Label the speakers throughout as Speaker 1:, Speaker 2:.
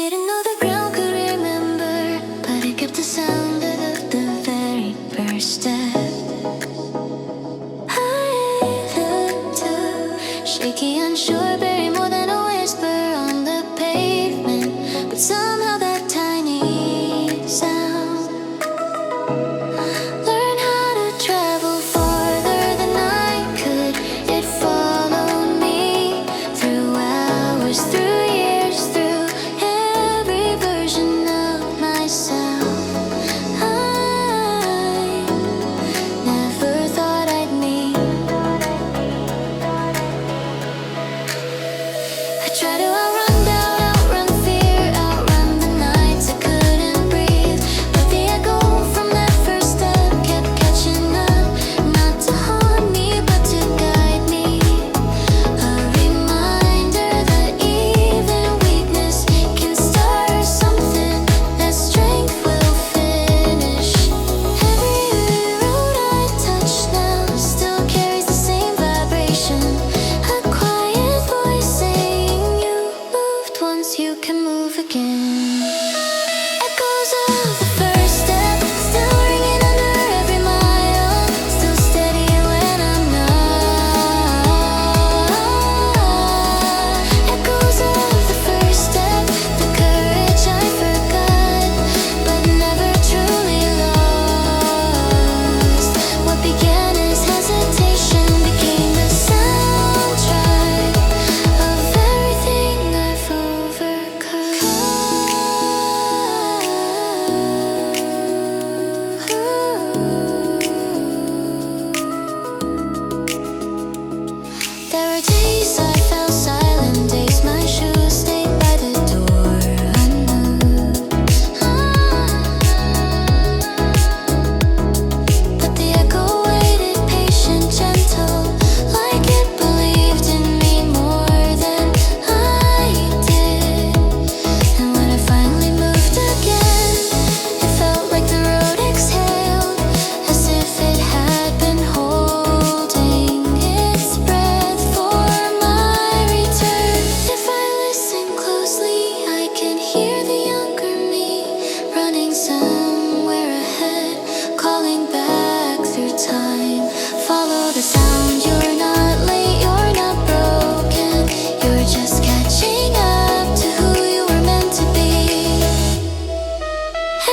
Speaker 1: Didn't know the ground could remember, but it kept the sound of the very first step. I looked up, shaky, unsure, buried more than a whisper on the pavement, but somehow that tiny sound learned how to travel farther than I could. It followed me through hours, through years, through every version of myself. I never thought I'd meet. I try to outrun doubt, outrun fear, outrun the nights I couldn't breathe. But the echo from that first step kept catching up, not to haunt me, but to guide me. A reminder that even weakness can start something, that strength will finish. Every road I touch now still carries the same vibration. A quiet voice saying you moved once, you can move again. Echoes of the first step, still ringing under every mile, still steady when I'm not. Echoes of the first step, the courage I forgot, but never truly lost. What began as hesitation became the soundtrack of everything I've overcome. There were days I fell silent, days my shoes stayed by the door unmoved. But the echo waited, patient, gentle, like it believed in me more than I did. And when I finally moved again, it felt like the road exhaled, as if it had been holding its breath for my return. If I listen closely, I can hear the younger me running somewhere ahead, calling back through time. Follow the sound, you're not late, you're not broken, you're just catching up to who you were meant to be.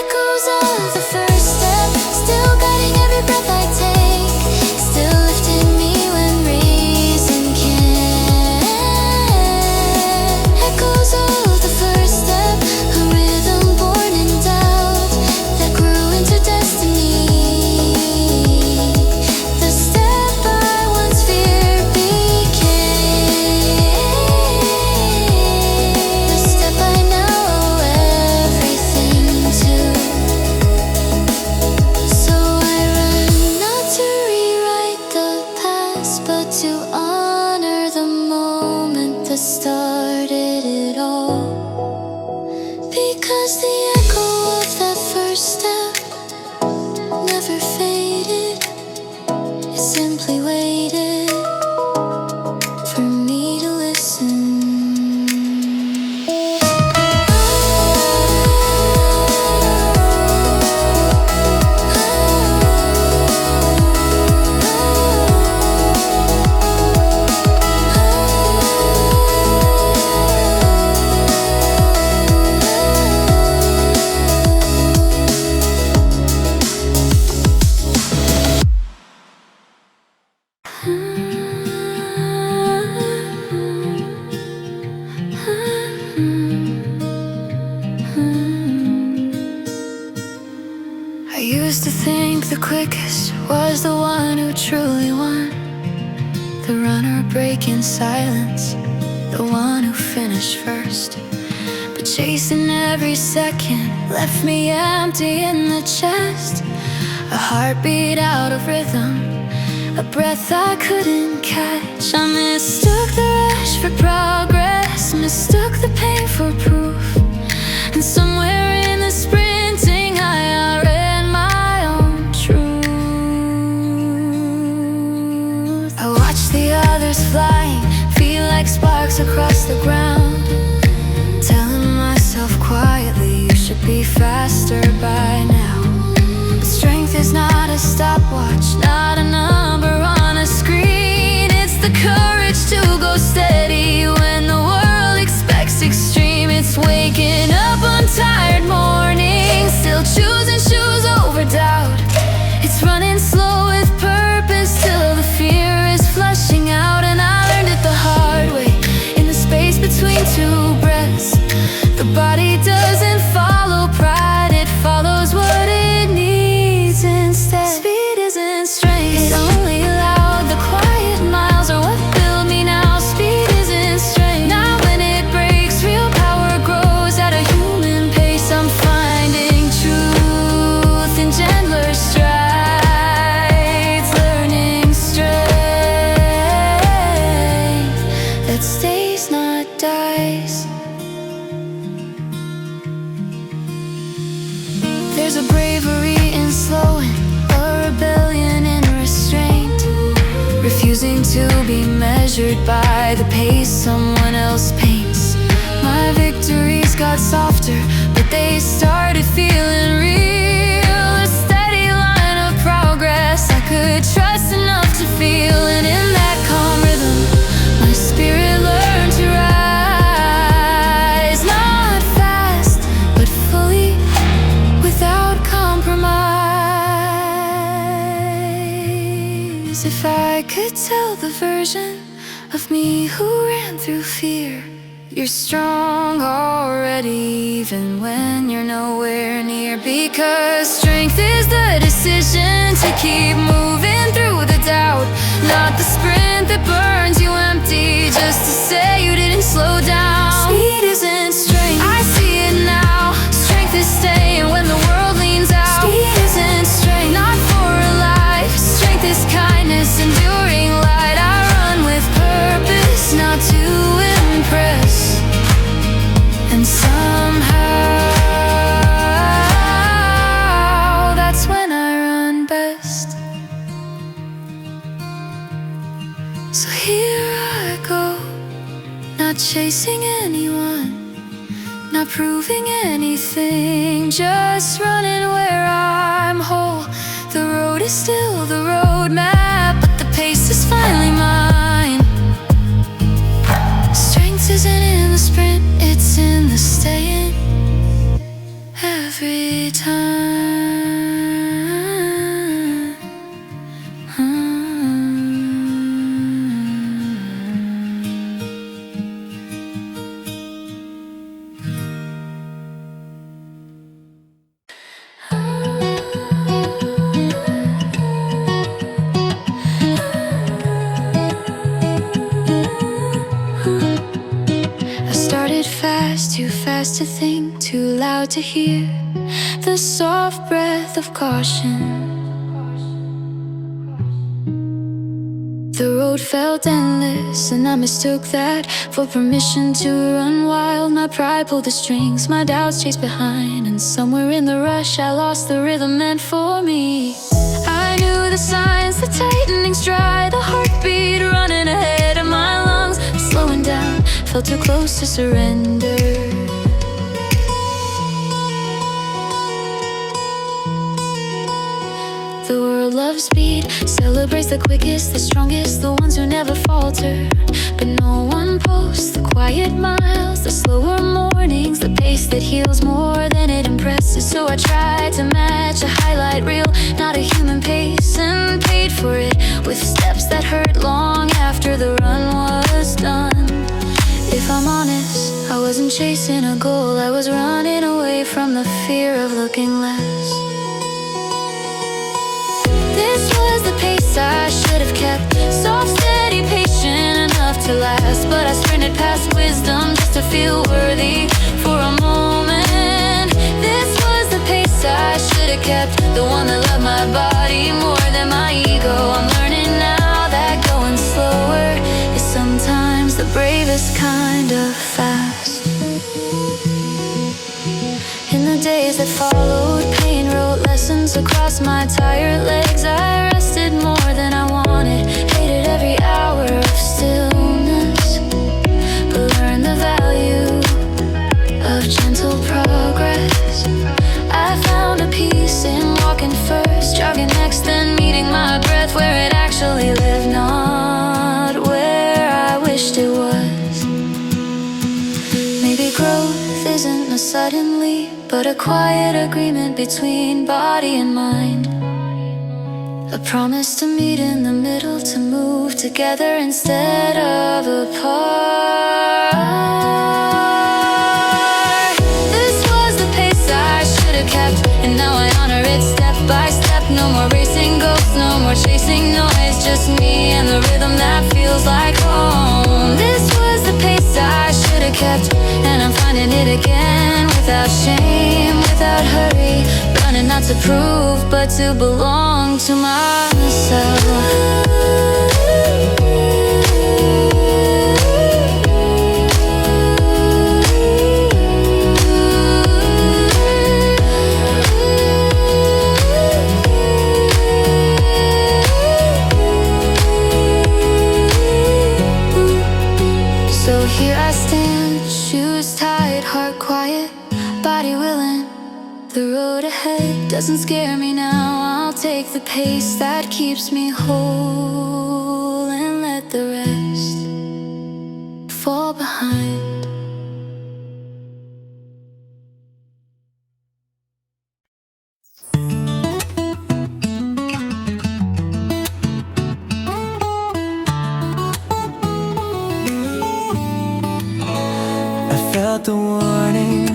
Speaker 1: Echoes of the first step, still guiding every breath I take, still lifting me when reason can't. Echoes of the first step, a rhythm born in doubt that grew into destiny. The step I once feared became the step I now owe everything to. So I run not to rewrite the past, but to honor the moment that started it all. Because the echo of that first step never faded, it simply waited for me to listen. I used to think the quickest was the one who truly won, the runner breaking silence, the one who finished first. But chasing every second left me empty in the chest, a heartbeat out of rhythm, a breath I couldn't catch. I mistook the rush for progress, mistook the pain for proof, and somewhere in the sprinting I read my own truth. I watched the others flying, feel like sparks across the ground, telling myself faster by now. But strength is not a stopwatch, not a number on a screen. It's the courage to go steady when the world expects extreme. It's waking up on tired mornings, still choosing shoes over doubt. It's running slow with purpose till the fear is flushing out. And I learned it the hard way, in the space between two breaths. The body doesn't follow pride, it follows what it needs instead. Speed isn't strength, it only allowed the quiet miles are what build me now. Speed isn't strength, not when it breaks. Real power grows at a human pace. I'm finding truth in gentler strides, learning strength that stays, not dies. There's a bravery in slowing, a rebellion in restraint, refusing to be measured by the pace someone else paints. My victories got softer, but they started feeling real. A steady line of progress I could trust enough to feel. And in that calm rhythm, my spirit learned to rise, not fast, but fully, without compromise. If I could tell the version of me who ran through fear, you're strong already, even when you're nowhere near. Because strength is the decision to keep moving through the doubt, not the sprint that burns you empty just to say you didn't slow down. Speed isn't strength, I see it now. Strength is staying when the world leans out. Speed isn't strength, not for a life. Strength is kindness, enduring light. I run with purpose, not to impress. And somehow that's when I run best. So here I go, not chasing anyone, not proving anything, just running where I'm whole. The road is still the road map, but the pace is finally mine. Strength isn't in the sprint, it's in the staying every time. Too fast to think, too loud to hear the soft breath of caution. The road felt endless, and I mistook that for permission to run wild. My pride pulled the strings, my doubts chased behind, and somewhere in the rush I lost the rhythm meant for me. I knew the signs, the tightening stride, the heartbeat running ahead of my lungs. Slowing down, felt too close to surrender. The world loves speed, celebrates the quickest, the strongest, the ones who never falter. But no one posts the quiet miles, the slower mornings, the pace that heals more than it impresses. So I tried to match a highlight reel, not a human pace, and paid for it with steps that hurt long after the run was done. If I'm honest, I wasn't chasing a goal, I was running away from the fear of looking less. This was the pace I should have kept, soft, steady, patient enough to last. But I sprinted past wisdom just to feel worthy for a moment. This was the pace I should have kept, the one that loved my body more than my ego. I'm learning now that going slower is sometimes the bravest kind of fast. In the days that followed, pain wrote lessons across my tired legs. I rested more than I wanted, hated every hour of stillness, but learned the value of gentle progress. I jogging next, then meeting my breath where it actually lived, not where I wished it was. Maybe growth isn't a sudden leap, but a quiet agreement between body and mind. A promise to meet in the middle, to move together instead of apart. This was the pace I should have kept, and now I honor it step by step. No more racing ghosts, no more chasing noise, just me and the rhythm that feels like home. This was the pace I should have kept, and I'm finding it again, without shame, without hurry, running not to prove, but to belong to myself. So here I stand, shoes tied, heart quiet, body willing. The road ahead doesn't scare me now. I'll take the pace that keeps me whole and let the rest fall behind.
Speaker 2: I felt the warning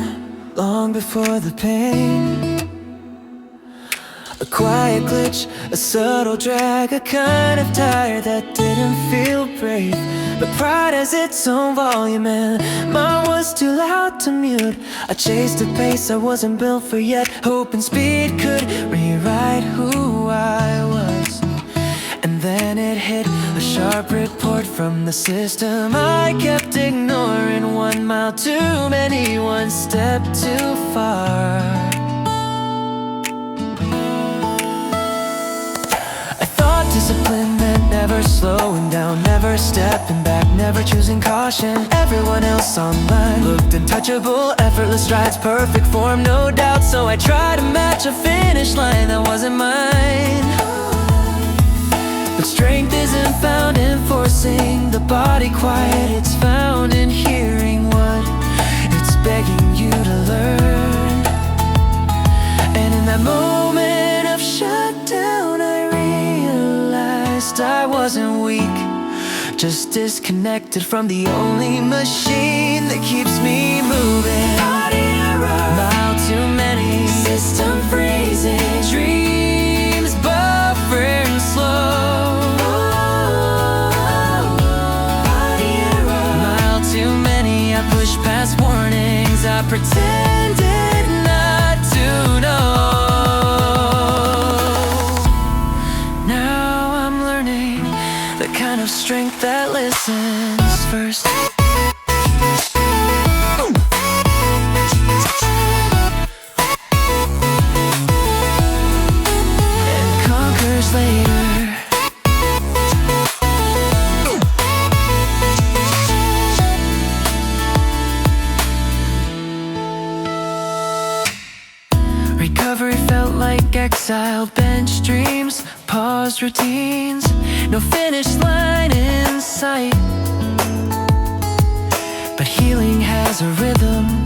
Speaker 2: long before the pain. A quiet glitch, a subtle drag, a kind of tire that didn't feel brave. But pride has its own volume and mine was too loud to mute. I chased a pace I wasn't built for yet, hoping speed could rewrite who I was. And then it hit, a sharp report from the system I kept ignoring. 1 mile too many, one step too far. I thought discipline meant never slowing down, never stepping back, never choosing caution. Everyone else online looked untouchable, effortless strides, perfect form, no doubt. So I tried to match a finish line that wasn't mine. But strength isn't found in forcing the body quiet, it's found in hearing what it's begging you to learn. And in that moment of shutdown, I realized I wasn't weak, just disconnected from the only machine that keeps me moving. Body error, mile too many, system freezing, dreams buffering slow. Push past warnings, I pretended not to know. Now I'm learning the kind of strength that listens first and conquers later. Recovery felt like exile, bench dreams, paused routines, no finish line in sight. But healing has a rhythm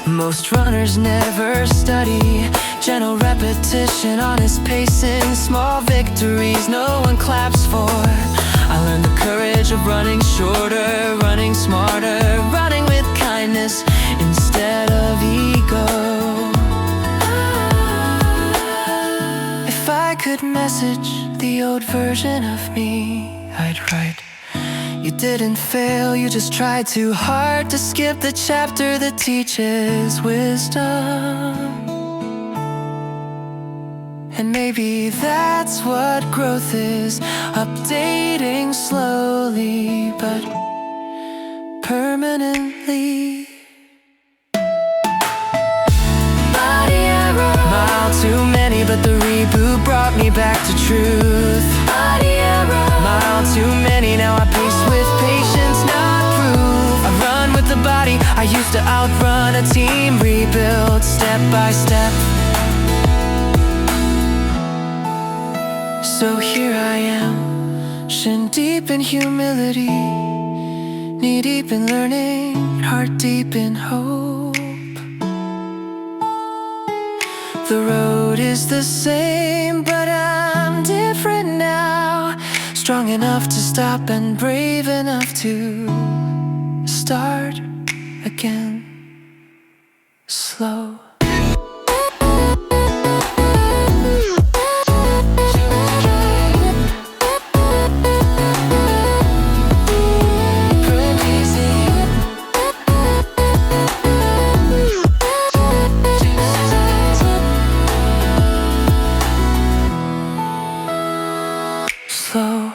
Speaker 2: most runners never study. Gentle repetition, honest pacing, small victories no one claps for. I learned the courage of running shorter, running smarter, running with kindness instead of ego. If I could message the old version of me, I'd write, you didn't fail, you just tried too hard to skip the chapter that teaches wisdom. And maybe that's what growth is, updating slowly but permanently. Body error, mile too many, but the reboot brought me back to truth. Body error, mile too many, now I pace with patience, not proof. I run with the body, I used to outrun a team, rebuild step by step. So here I am, shin deep in humility, knee deep in learning, heart deep in hope. The road is the same, but I'm different now. Strong enough to stop and brave enough to start again, slow. Slow.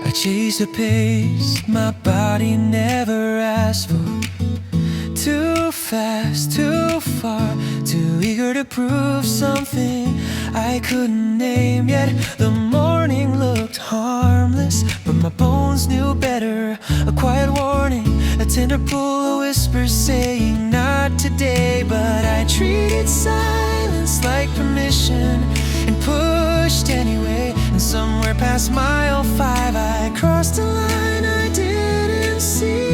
Speaker 2: I chase a pace my body never asked for. Too fast, too far, too eager to prove something I couldn't name yet. The morning looked harmless, but my bones knew better. A quiet warning, a tender pull, a whisper saying not today. But I treated silence like permission and pushed anyway. And somewhere past mile 5 I crossed a line I didn't see.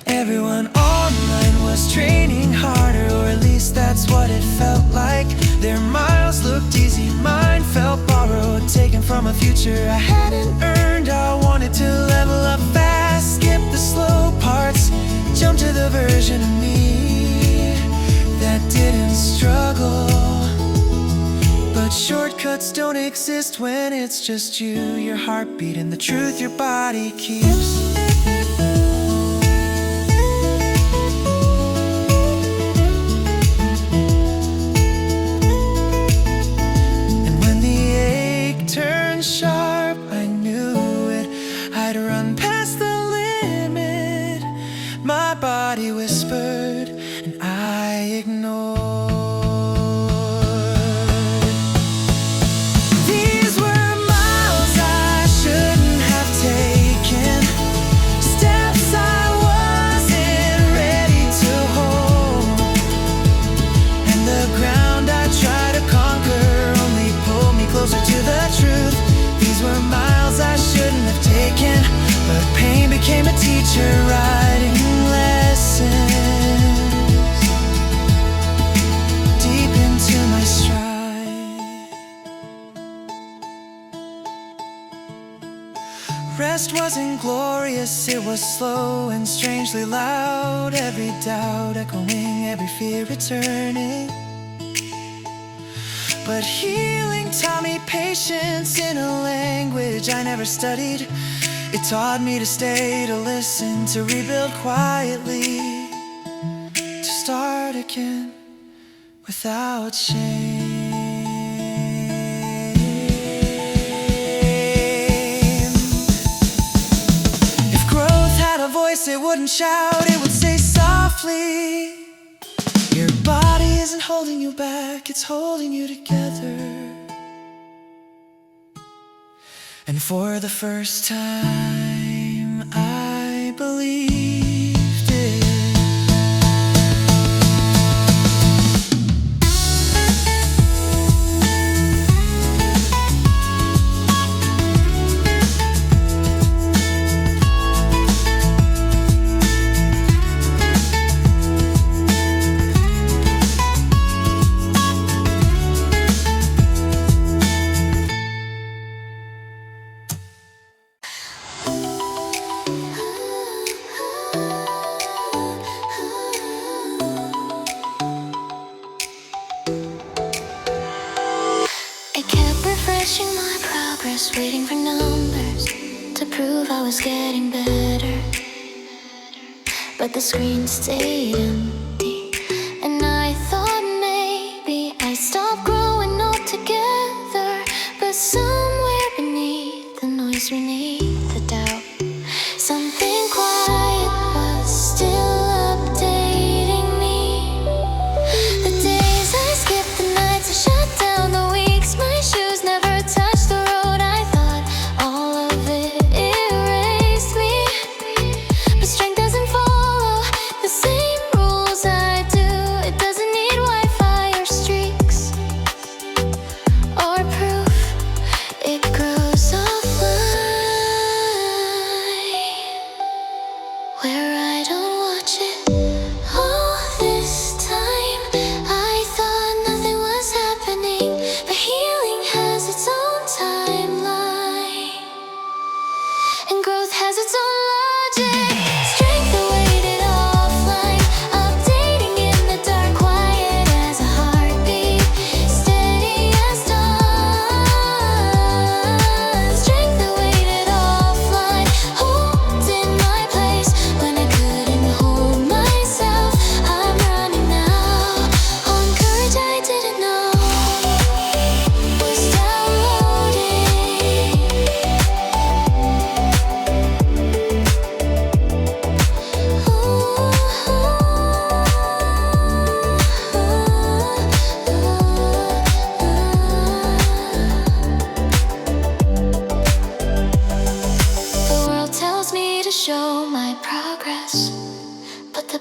Speaker 2: Everyone online was training harder, or at least that's what it felt like. Their miles looked easy, mine felt borrowed, taken from a future I hadn't earned. I wanted to level up fast, skip the slow parts, jump to the version of me that didn't struggle. But shortcuts don't exist when it's just you, your heartbeat, and the truth your body keeps. Sharp, I knew it. I'd run past the limit. My body whispered, and I ignored. These were miles I shouldn't have taken, steps I wasn't ready to hold, and the ground I tried to conquer only pulled me closer to the truth. These were miles I shouldn't have taken, but pain became a teacher, writing lessons deep into my stride. Rest wasn't glorious, it was slow and strangely loud. Every doubt echoing, every fear returning. But healing taught me patience in a language I never studied. It taught me to stay, to listen, to rebuild quietly, to start again without shame. If growth had a voice, it wouldn't shout, it would say softly, your body isn't holding you back, it's holding you together. And for the first time, I believed it.
Speaker 1: Waiting for numbers to prove I was getting better, but the screen stayed empty, and I thought maybe I stopped growing altogether. But somewhere beneath the noise, beneath the doubt, something quiet was still updating me. The days I skipped, the nights I shut down, the weeks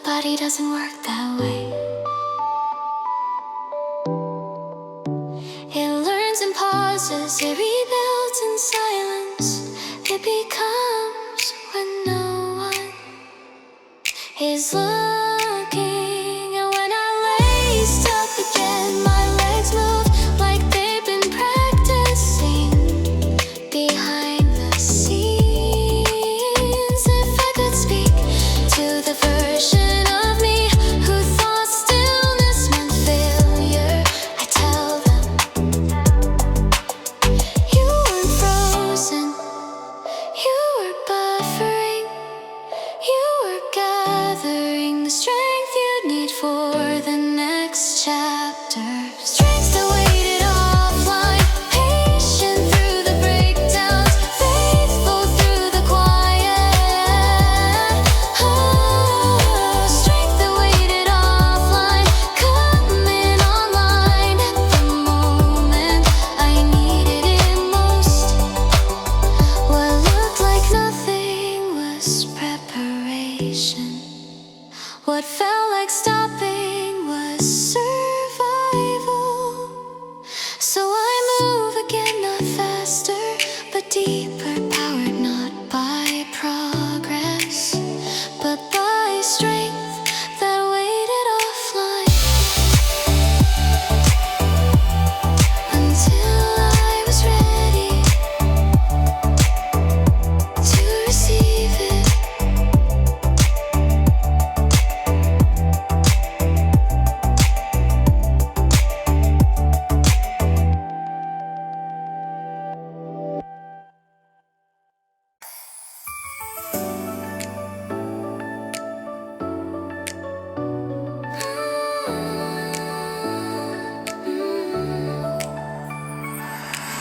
Speaker 1: body doesn't work that way. It learns in pauses, it rebuilds in silence. It becomes when no one is looking. And when I laced up again, my legs move like they've been practicing behind the scenes. If I could speak to the version of me who thought stillness meant failure, I tell them, you weren't frozen, you were buffering, you were gathering the strength you need for the next chapter. Strength that waited offline, patient through the breakdowns, faithful through the quiet. Oh, strength that waited offline, coming online at the moment I needed it most. What looked like nothing was preparation. What felt like stopping was survival. So I move again, not faster, but deeper, powered not by progress, but by strength that waited offline until I was ready to receive it.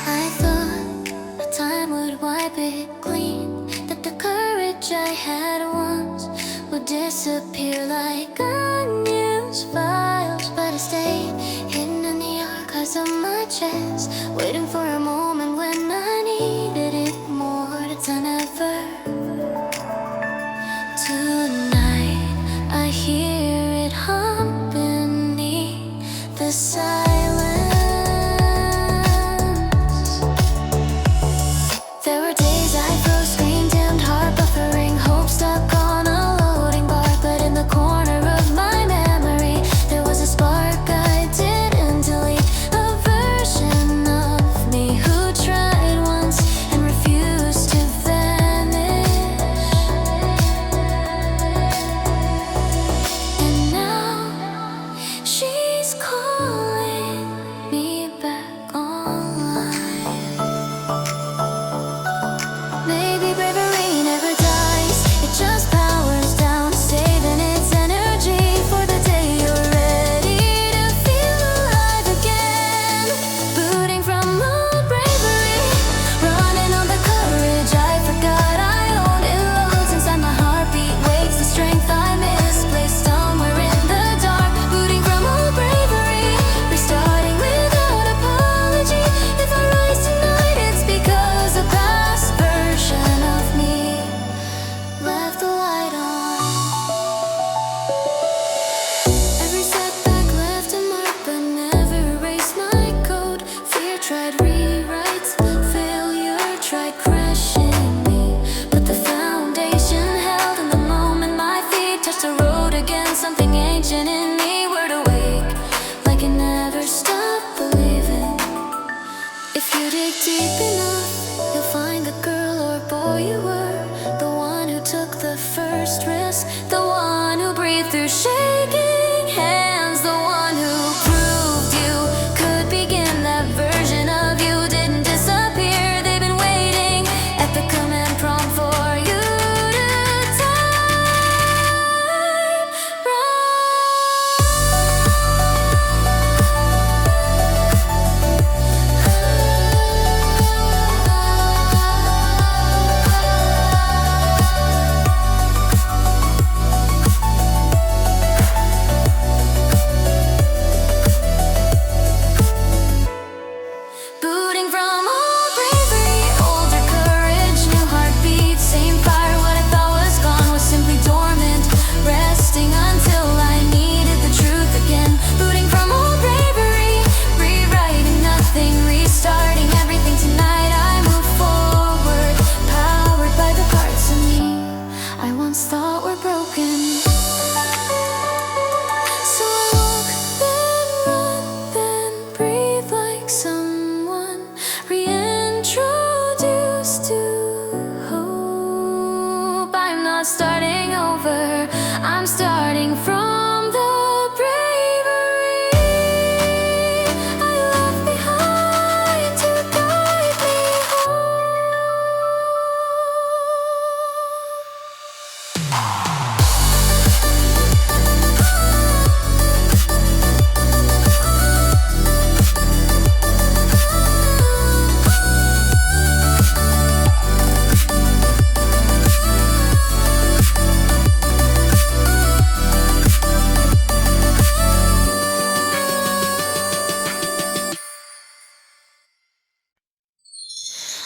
Speaker 1: I thought a time would wipe it clean, that the courage I had once would disappear like unused files. But it stayed hidden in the archives of my chest, waiting for a moment when I needed it more than ever. Tonight I hear it hum beneath the silence. There were days I froze, screen dimmed, heart buffering, hope stuck on a loading bar. But in the corner of my memory, there was a spark I didn't delete, a version of me who tried once and refused to vanish. And now she's calling me back online. Maybe bravery never dies, it just powers down, saving its energy for the day you're ready to feel alive again. Booting from old bravery, running on the courage I forgot I owned. It loads inside my heartbeat, wakes the strength I misplaced somewhere in the dark. Booting from old bravery, restarting without apology. If I rise tonight, it's because a past version of me left the light on. Every setback left a mark, but never erased my code. Fear tried rewrites, failure tried crashing me, but the foundation held in the moment my feet touched the road again. Something ancient in me were awake, like it never stopped believing. If you dig deep enough, you'll find the girl or boy you were, the one who took the first risk, the one who breathed through shaking hands, the one who proved you could begin. That version of you didn't disappear, they've been waiting at the command prompt for you to time run.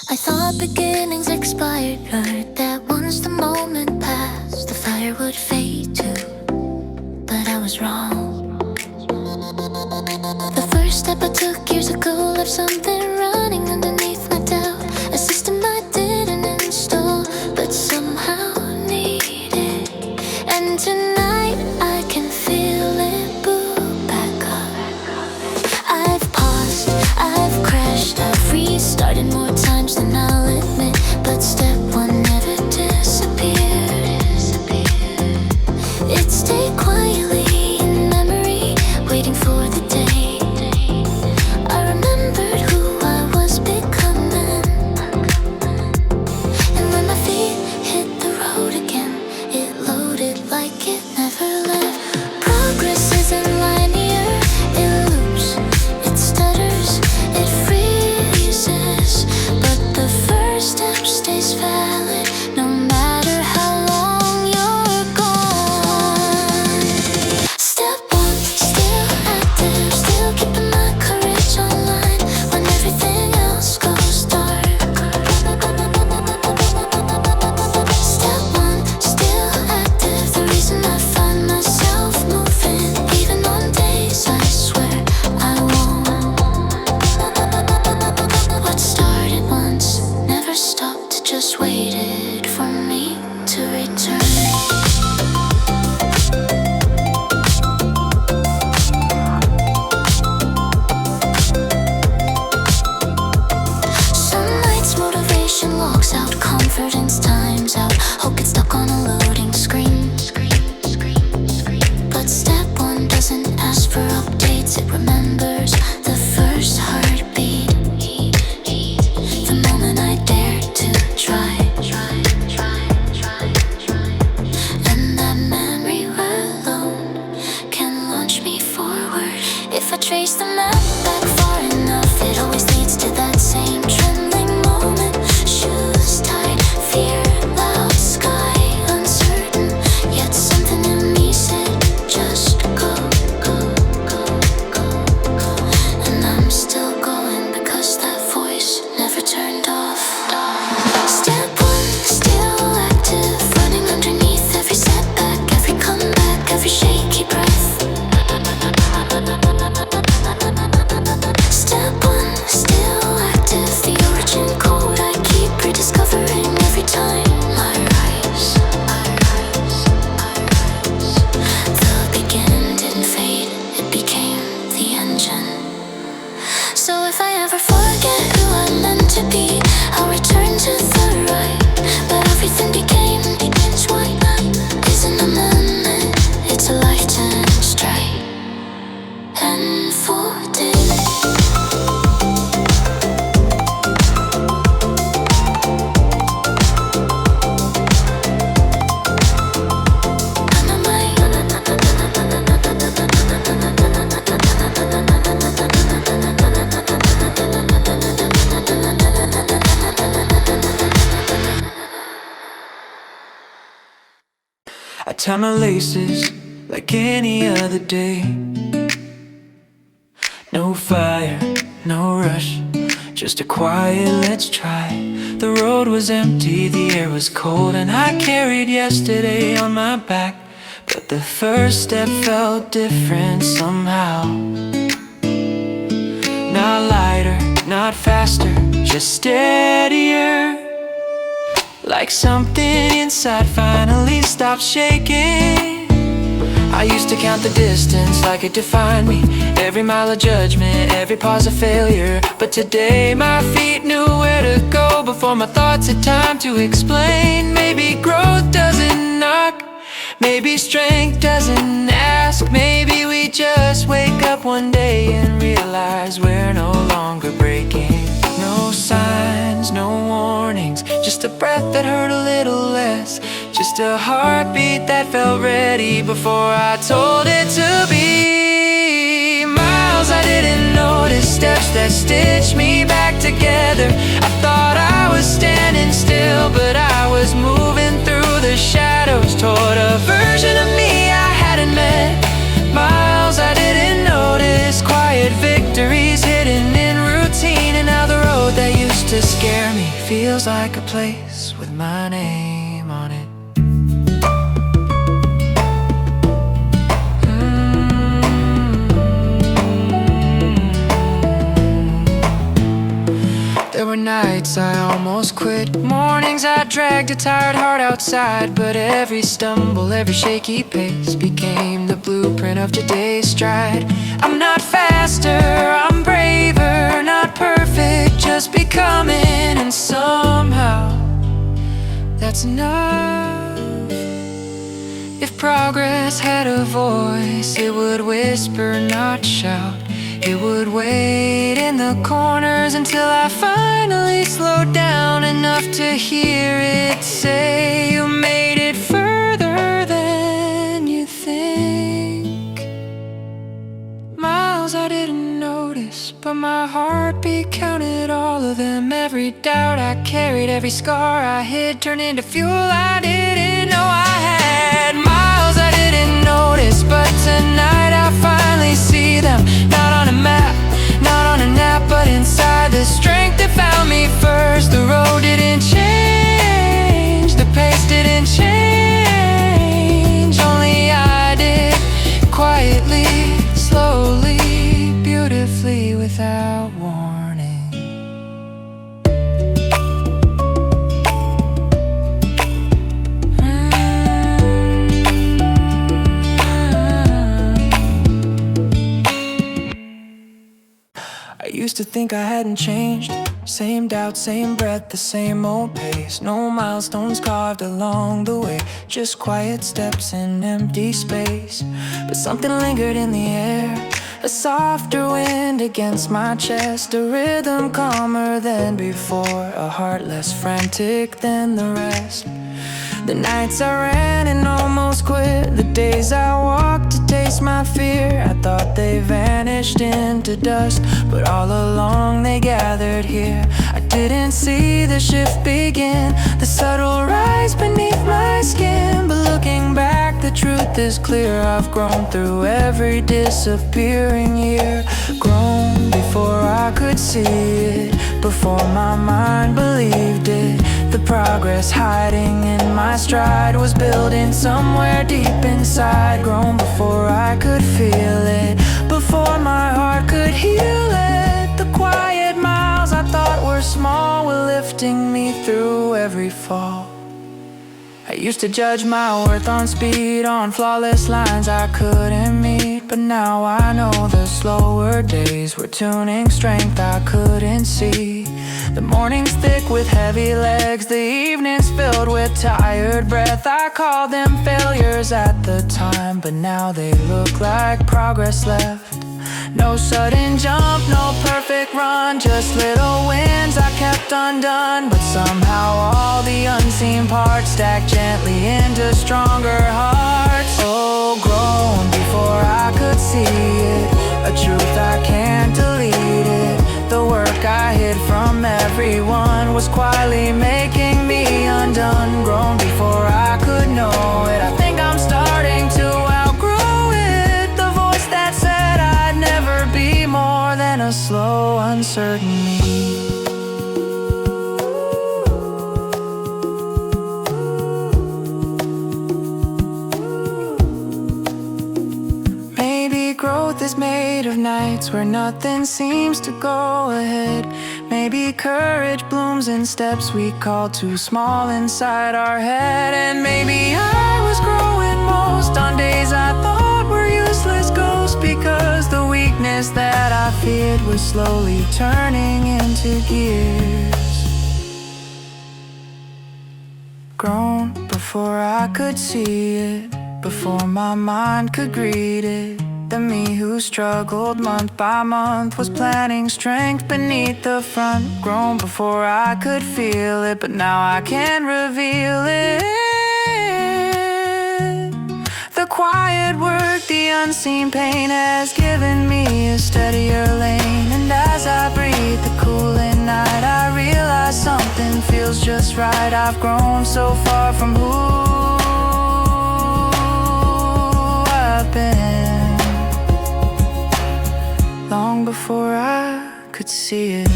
Speaker 1: I thought beginnings expired, heard that once the moment passed, the fire would fade too, but I was wrong. The first step I took years ago left something running underneath my doubt, a system I didn't install, but somehow needed. And tonight I can feel it boot back up. I've paused, I've crashed, I've restarted more times than I'll admit, but step one never disappeared. It stayed quietly in memory, waiting for the day I remembered who I was becoming. And when my feet hit the road again, it loaded like it never left. Progress isn't linear, it loops, it stutters, it freezes, but the first step stays valid, no matter how long you're gone. Step one, still active, still keeping my courage online when everything else goes dark. Step one, still active, the reason I find myself moving, even on days I swear I won't. What started once never stopped, just waited for me to return. Some nights motivation logs out, confidence times out, hope gets stuck on a loading screen. But step one doesn't ask for updates, it remembers the first heartbeat, the moment I dared to try. And that memory alone can launch me forward. If I trace the map back far enough, it always leads to that same trembling moment. Shoes tied, fear loud, sky uncertain, yet something in me said, just go, go, go, go, go. And I'm still going because that voice never turned off. Step one, still active, running underneath every setback, every comeback, every shaky breath. Step one, still active, the origin code I keep rediscovering every time I rise. The beginning didn't fade, it became the engine. So if I ever forget who I'm meant to be, I'll return to the right. But everything begins white isn't a moment, it's a lifetime strike and folded.
Speaker 2: I tie my laces like any other day. No fire, no rush, just a quiet let's try. The road was empty, the air was cold, and I carried yesterday on my back. But the first step felt different somehow. Not lighter, not faster, just steadier. Like something inside finally stopped shaking. I used to count the distance like it defined me, every mile of judgment, every pause of failure. But today my feet knew where to go before my thoughts had time to explain. Maybe growth doesn't knock, maybe strength doesn't ask. Maybe we just wake up one day and realize we're no longer breaking. No signs, no warnings, just a breath that hurt a little less, just a heartbeat that felt ready before I told it to be. Miles I didn't notice, steps that stitched me back together. I thought I was standing still, but I was moving through the shadows toward a version of me I hadn't met. Miles I didn't notice, quiet victories hidden in routine, and now the road that used to scare me feels like a place with my name on it. There were nights I almost quit, mornings I dragged a tired heart outside. But every stumble, every shaky pace became the blueprint of today's stride. I'm not faster, I'm braver, not perfect, just becoming. And somehow, that's enough. If progress had a voice, it would whisper, not shout. It would wait in the corners until I finally slowed down enough to hear it say, you made it further than you think. Miles I didn't notice, but my heartbeat counted all of them. Every doubt I carried, every scar I hid, turned into fuel I didn't know I had. Miles I didn't notice, but tonight I finally see them. Not on a map, not on a nap, but inside the strength that found me first. The road didn't change, the pace didn't change, only I did, quietly, slowly, beautifully, without warning. I used to think I hadn't changed. Same doubt, same breath, the same old pace. No milestones carved along the way, just quiet steps in empty space. But something lingered in the air, a softer wind against my chest, a rhythm calmer than before, a heart less frantic than the rest. The nights I ran and almost quit, the days I walked to taste my fear, I thought they vanished into dust, but all along they gathered here. I didn't see the shift begin, the subtle rise beneath my skin, but looking back the truth is clear. I've grown through every disappearing year, grown before I could see it, before my mind believed it. The progress hiding in my stride was building somewhere deep inside, grown before I could feel it, before my heart could heal it. The quiet miles I thought were small were lifting me through every fall. I used to judge my worth on speed, on flawless lines I couldn't meet, but now I know the slower days were tuning strength I couldn't see. The mornings thick with heavy legs, the evenings filled with tired breath. I called them failures at the time, but now they look like progress left. No sudden jump, no perfect run, just little wins I kept undone. But somehow all the unseen parts stacked gently into stronger hearts. Oh, grown before I could see it, a truth I can't delete it. The work I hid from everyone was quietly making me undone. Grown before I could know it, I think I'm starting to outgrow it. The voice that said I'd never be more than a slow, uncertain me. Growth is made of nights where nothing seems to go ahead. Maybe courage blooms in steps we call too small inside our head. And maybe I was growing most on days I thought were useless ghosts, because the weakness that I feared was slowly turning into gears. Grown before I could see it, before my mind could greet it. The me who struggled month by month was planting strength beneath the front. Grown before I could feel it, but now I can reveal it. The quiet work, the unseen pain has given me a steadier lane. And as I breathe the cooling night, I realize something feels just right. I've grown so far from who I've been, long before I could see it.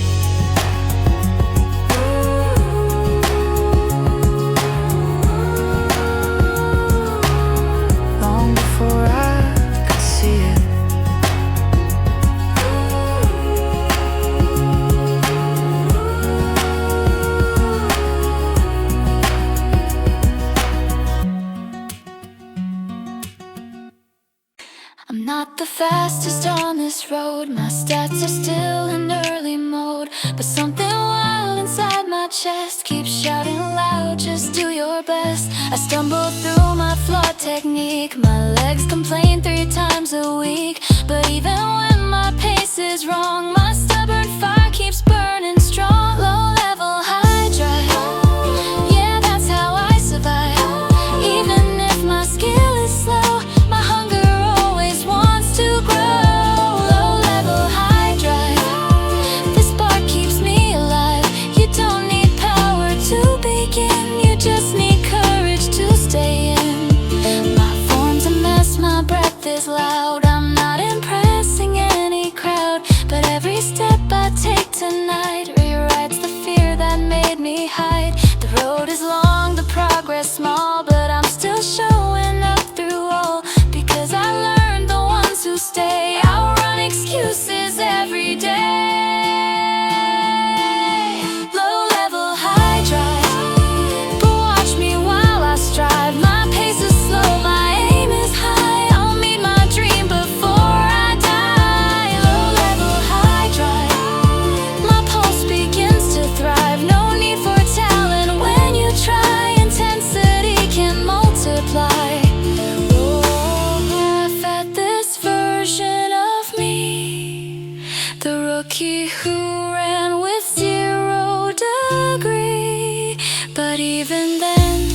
Speaker 1: I'm not the fastest on this road, my stats are still in early mode. But something wild inside my chest keeps shouting loud, just do your best. I stumble through my flawed technique, my legs complain 3 times a week. But even when my pace is wrong, my stubborn fire keeps burning strong. Low level, high drive, yeah, that's how I survive. Even if my skill is slow, my hunger always wants to grow. Low level, high drive, this spark keeps me alive. You don't need power to begin, you just need courage to stay in. My form's a mess, my breath is loud, I'm not impressing any crowd. But every step I take tonight rewrites the fear that made me hide. The road is long, the progress small, but I'm still showing up through all. Because I learned the ones who stay outrun excuses every day. Low level, high drive, but watch me while I strive. My pace is slow, my aim is high, I'll meet my dream before I die. Low level, high drive, my pulse begins to thrive. No need for talent when you try, intensity can multiply. Laugh at this version of me, the rookie who ran with 0 degree. But even then,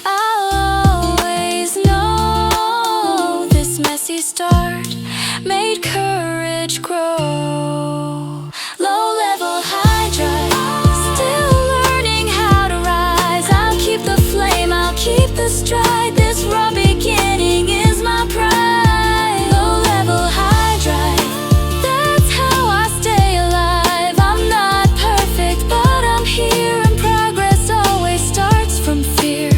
Speaker 1: I'll always know this messy start made courage grow. Low level, high drive, still learning how to rise. I'll keep the flame, I'll keep the stride. This raw beginning is my pride. Low level, high drive, that's how I stay alive. I'm not perfect, but I'm here, and progress always starts from fear.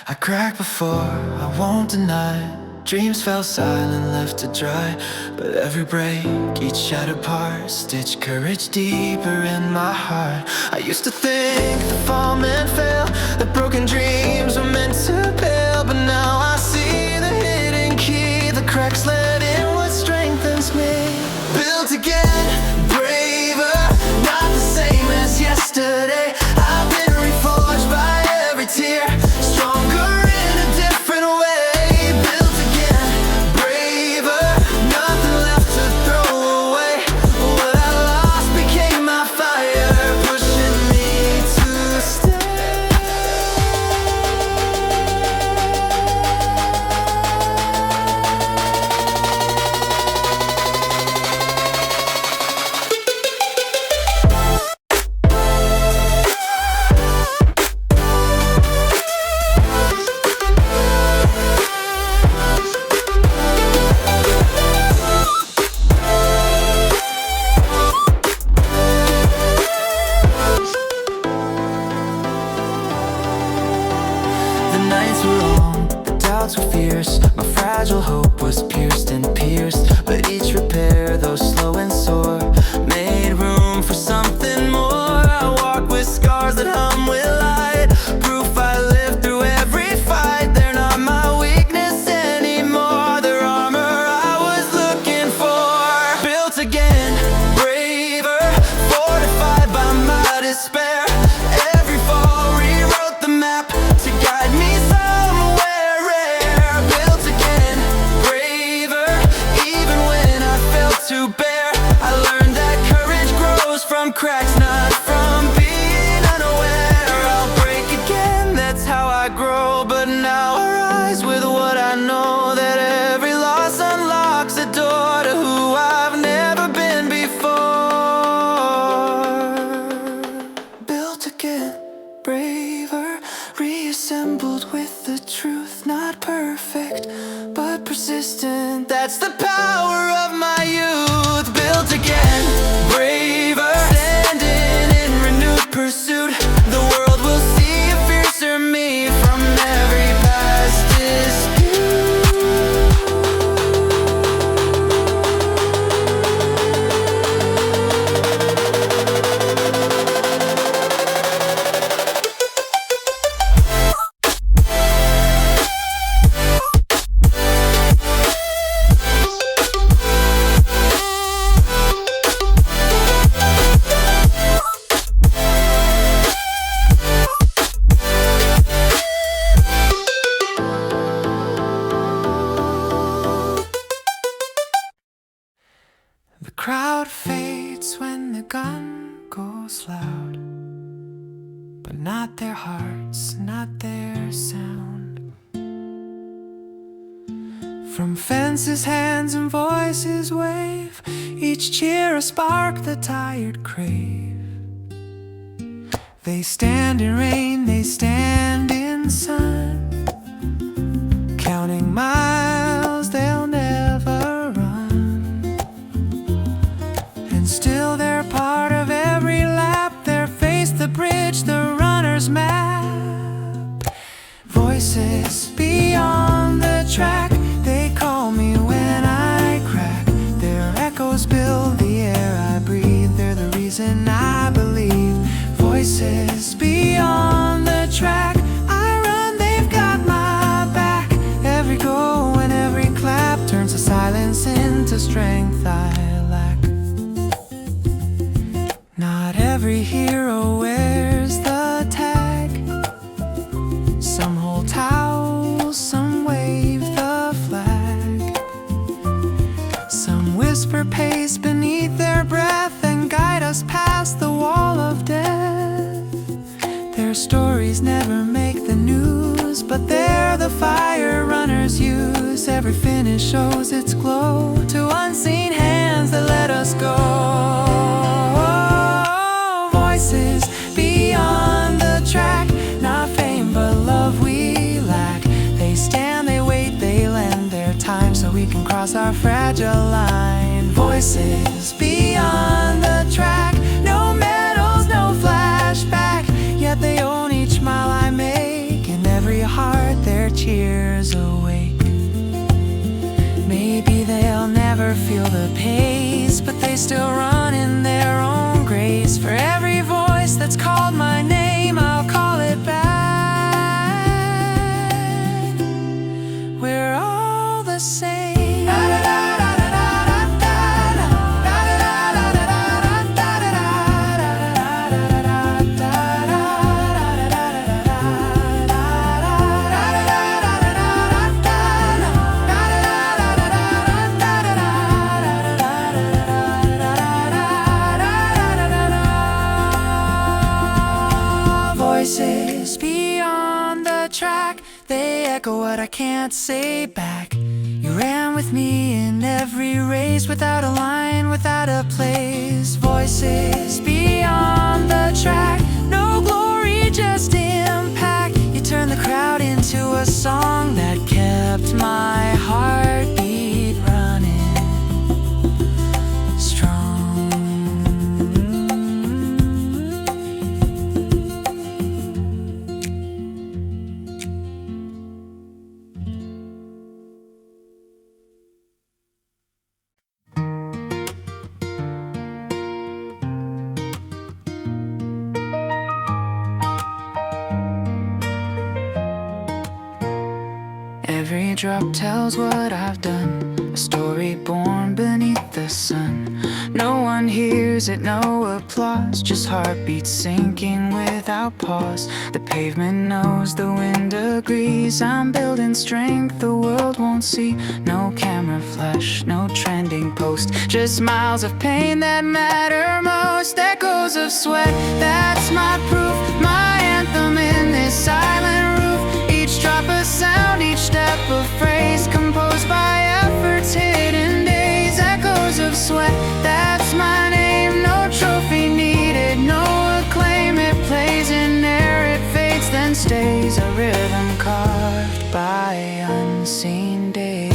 Speaker 2: I cracked before, I won't deny. Dreams fell silent, left to dry. But every break, each shattered part, stitched courage deeper in my heart. I used to think the fall meant fail, that broken dreams were meant to fail. But now I see the hidden key, the cracks let in what strengthens me. Built again, braver, not the same as yesterday. I've been reforged by every tear, stronger in a different way. Built again, braver, nothing left to throw away. What I lost became my fire, pushing me to stay. The nights were long, the doubts were fierce. My fragile hope was pierced and pierced. But each repair, though slow and sore, made room for something more. I walk with scars that hum with light, proof I lived through every fight. They're not my weakness anymore, they're armor I was looking for. Built again, braver, fortified by my despair. Every fall rewrote the map to guide me somewhere rare. Built again, braver, even when I felt too bare. I learned that courage grows from cracks, not from being unaware. I'll break again, that's how I grow. But now I rise with what I know, that every loss unlocks a door to who I've never been before. Built again, braver, reassembled with the truth. Not perfect, but persistent. That's the power of my youth. Built again, braver, standing in renewed pursuit. not their hearts, not their sound. From fences, hands and voices wave, each cheer a spark the tired crave. They stand in rain, they stand in sun, counting miles they'll never run. And still they're part of every lap, their face the bridge, the runner's map. Voices beyond the track, they call me when I crack. Their echoes build the air I breathe, they're the reason I believe. Voices beyond the track, I run, they've got my back. Every go and every clap turns the silence into strength I lack. Not every hero wears the tag. Some hold towels, some wave the flag. Some whisper pace beneath their breath and guide us past the wall of death. Their stories never make the news, but they're the fire runners use. Every finish shows its glow to unseen hands that let us go. Voices beyond the track, not fame but love we lack. They stand, they wait, they lend their time so we can cross our fragile line. Voices beyond the track, no medals, no flashback, yet they own each mile I make. In every heart their cheers awake. Maybe they'll never feel the pace, but they still run in their own grace. For every voice that's called my name, I'll call it back. We're all the same. Voices beyond the track, they echo what I can't say back. You ran with me in every race, without a line, without a place. Voices beyond the track, no glory, just impact. You turned the crowd into a song that kept my heartbeat running strong. Every drop tells what I've done, a story born beneath the sun. No one hears it, no applause, just heartbeats sinking without pause. The pavement knows, the wind agrees, I'm building strength the world won't see. No camera flash, no trending post, just miles of pain that matter most. Echoes of sweat, that's my proof, my anthem in this silent roof. Each drop a sound, each step a phrase, composed by efforts, hidden days. Echoes of sweat, that's my name. No trophy needed, no acclaim. It plays in air, it fades, then stays. A rhythm carved by unseen days.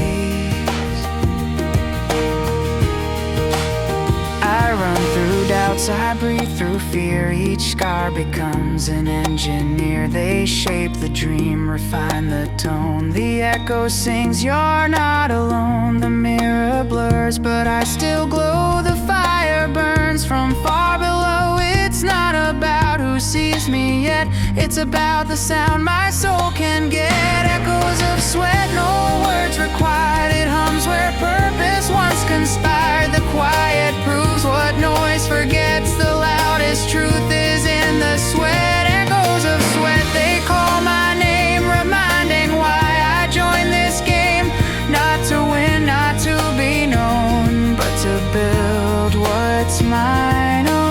Speaker 2: I run through doubts, I breathe through fear. Each scar becomes an engineer. They shape the dream, refine the tone. The echo sings, you're not alone. The mirror blurs, but I still glow. The fire burns from far below. It's not about who sees me yet, it's about the sound my soul can get. Echoes of sweat, no words required. It hums where purpose once conspired. The quiet proves what noise forgets. The loudest truth is in the sweat. Echoes of sweat, they call my name, reminding why I joined this game. Not to win, not to be known, but to build what's mine alone.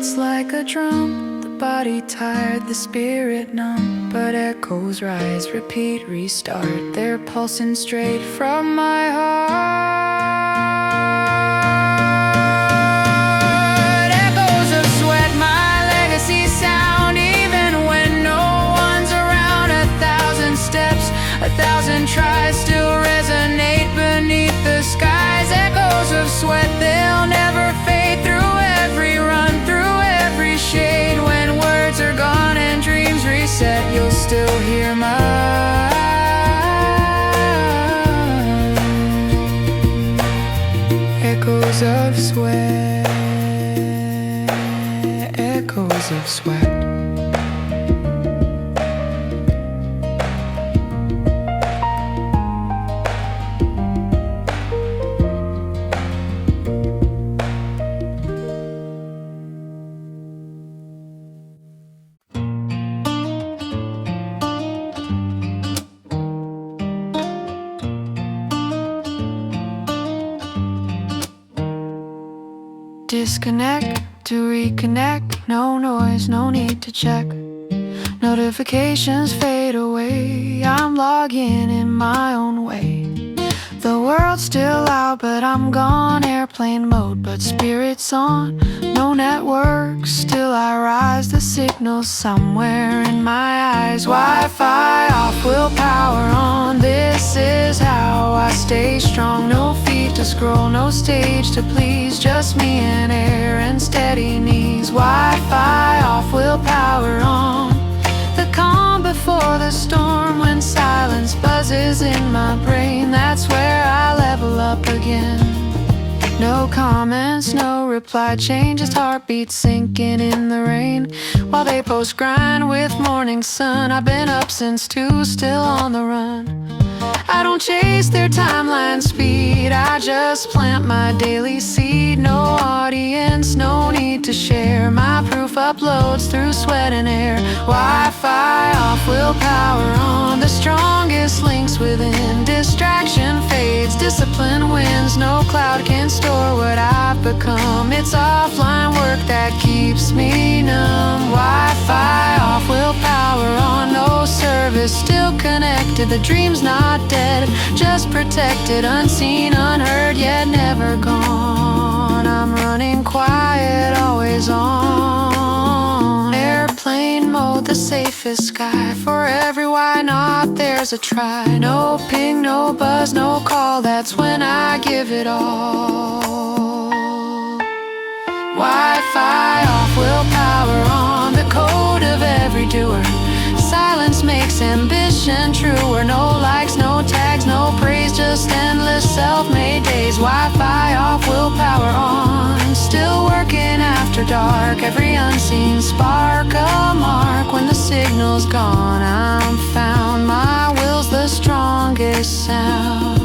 Speaker 2: beats like a drum, the body tired, the spirit numb. But echoes rise, repeat, restart. They're pulsing straight from my heart. Echoes of sweat, my legacy sound. Even when no one's around, 1,000 steps, 1,000 tries still resonate beneath the skies. Echoes of sweat, they'll never fade. Through every run, through every shade. When words are gone and dreams reset, you'll still hear mine. Echoes of sweat, echoes of sweat. Disconnect to reconnect, no noise, no need to check. Notifications fade away, I'm logging in my own way. The world's still out, but I'm gone. Airplane mode, but spirit's on. No network, still I rise. The signal's somewhere in my eyes. Wi-Fi off, willpower on. This is how I stay strong. No feet to scroll, no stage to please. Just me and air and steady knees. Wi-Fi off, willpower on. The calm before the storm. When silence buzzes in my brain, that's where I level up again. No comments, no reply chain, just heartbeats sinking in the rain. While they post grind with morning sun, I've been up since 2, still on the run. I don't chase their timeline speed, I just plant my daily seed. No audience, no need to share. My proof uploads through sweat and air. Wi-Fi off, willpower on. The strongest links within. Distraction fades, discipline wins. No cloud can store what I've become. It's offline work that keeps me numb. Wi-Fi off, willpower on. No service, still connected. The dream's not dead, just protected. Unseen, unheard, yet never gone. I'm running quiet, always on. Airplane mode, the safest sky. For every why not, there's a try. No ping, no buzz, no call. That's when I give it all. Wi-Fi off, willpower on. The code of every doer. Silence makes ambition truer. No likes, no tags, no praise, just endless self-made days. Wi-Fi off, willpower on. Still working after dark. Every unseen spark a mark. When the signal's gone, I'm found. My will's the strongest sound.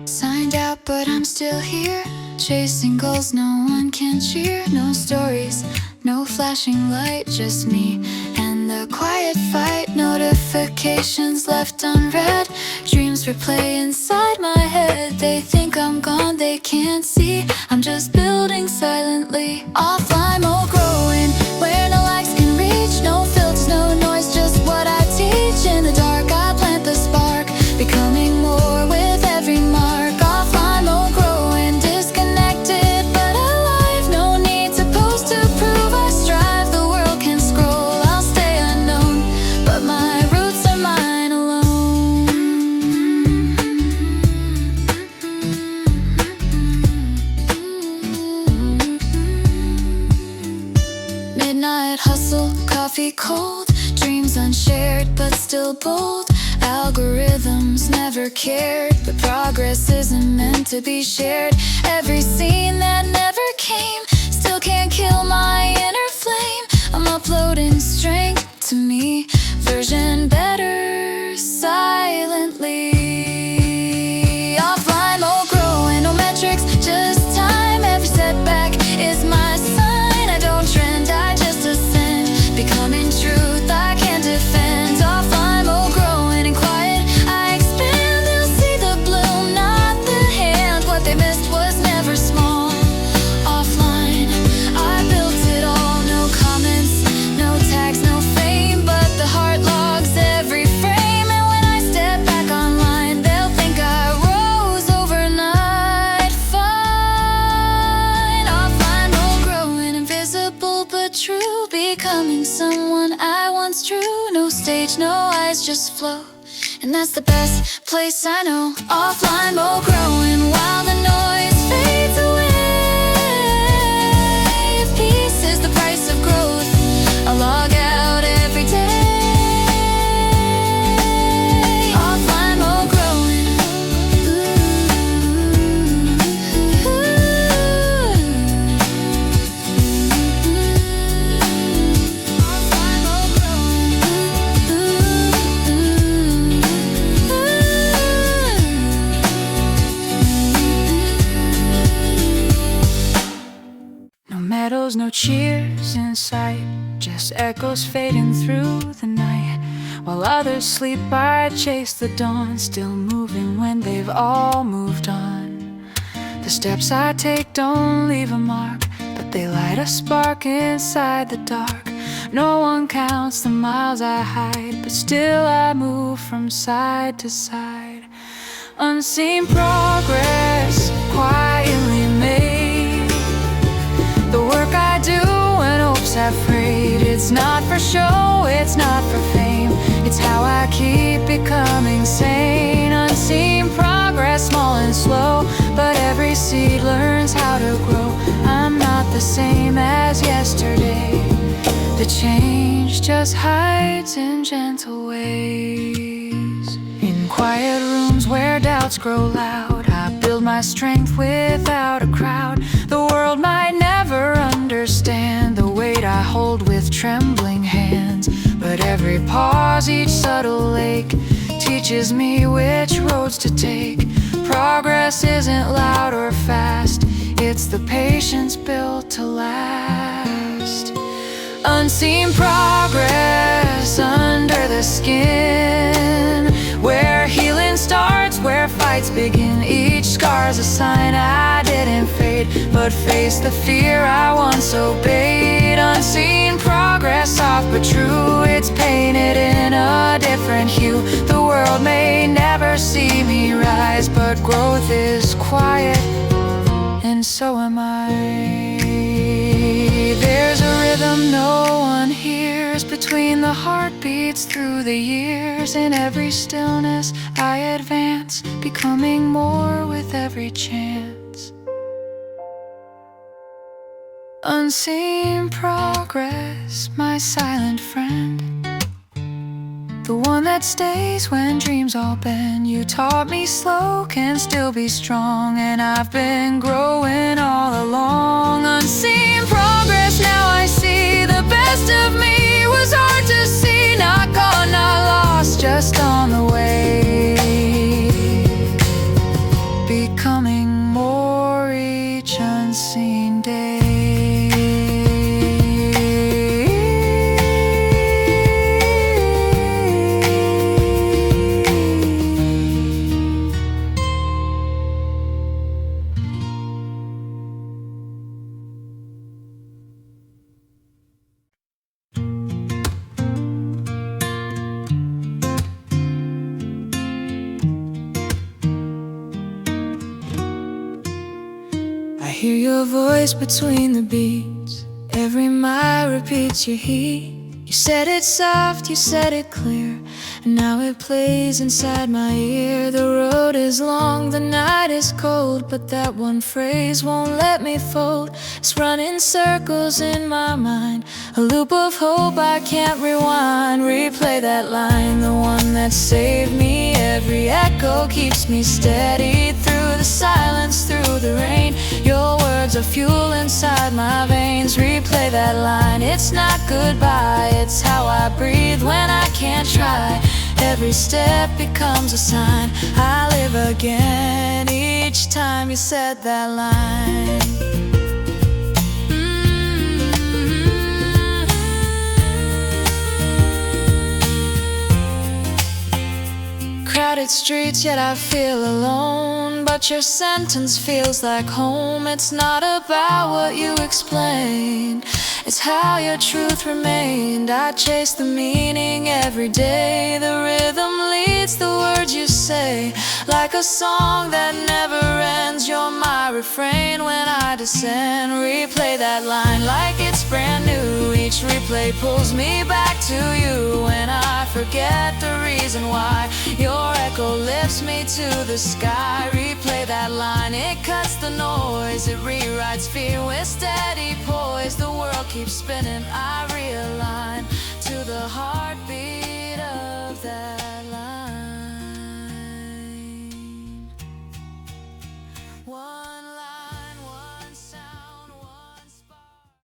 Speaker 2: Signed out, but I'm still here. Chasing goals no one can cheer. No stories, no flashing light, just me and the quiet fight. Notifications left unread. Dreams replay inside my head. They think I'm gone, they can't see. I'm just building silently. Offline mode growing, where no likes can reach. No filters, no noise, just what I teach. In the dark I plant the spark, becoming more with every mark. Offline mode growing, disconnected but alive. No need to post to prove I strive. The world can scroll, I'll stay unknown, but my roots are mine alone. Midnight hustle, coffee cold. Dreams unshared but still bold. Algorithms never cared, but progress isn't meant to be shared. Every scene that never came still came
Speaker 1: just flow. And that's the best place I know. Offline mode growing while the noise fades away. Peace is the price of growth. I log out every day. Offline mode growing. Offline mode
Speaker 2: No medals, no cheers in sight, just echoes fading through the night. While others sleep, I chase the dawn, still moving when they've all moved on. The steps I take don't leave a mark, but they light a spark inside the dark. No one counts the miles I hide, but still I move from side to side. Unseen progress, quietly made. The work I do when hopes have frayed. It's not for show, it's not for fame. It's how I keep becoming sane. Unseen progress, small and slow, but every seed learns how to grow. I'm not the same as yesterday. The change just hides in gentle ways. In quiet rooms where doubts grow loud, I build my strength without a crowd. The world might never understand the weight I hold with trembling hands, but every pause, each subtle ache teaches me which roads to take. Progress isn't loud or fast, it's the patience built to last. Unseen progress under the skin, where healing starts, where fights begin. Each scar's a sign I didn't fade, but faced the fear I once obeyed. Unseen progress, soft but true, it's painted in a different hue. The world may never see me rise, but growth is quiet, and so am I. There's a rhythm no one hears between the heartbeats through the years. In every stillness I advance, becoming more with every chance. Unseen progress, my silent friend, the one that stays when dreams all bend. You taught me slow can still be strong, and I've been growing all along. Unseen progress, now I see the best of me was hard to see. Not gone, not lost, just on the way. Becoming more each unseen day. I hear your voice between the beats. Every mile repeats your heat. You said it soft, you said it clear, and now it plays inside my ear. The road is long, the night is cold, but that one phrase won't let me fold. It's running circles in my mind, a loop of hope I can't rewind. Replay that line, the one that saved me. Every echo keeps me steady through the silence, through the rain. Your words are fuel inside my veins. Replay that line, it's not goodbye, it's how I breathe when I can't try. Every step becomes a sign. I live again each time you said that line. Crowded streets, yet I feel alone. But your sentence feels like home. It's not about what you explained, it's how your truth remained. I chase the meaning every day. The rhythm leads the words you say, like a song that never ends. You're my refrain when I descend. Replay that line like it's brand new. Each replay pulls pulls me back to you when I forget the reason why. Your echo lifts me to the sky. Replay that line, it cuts the noise. It rewrites fear with steady poise. The world keeps spinning, I realign to the heartbeat of that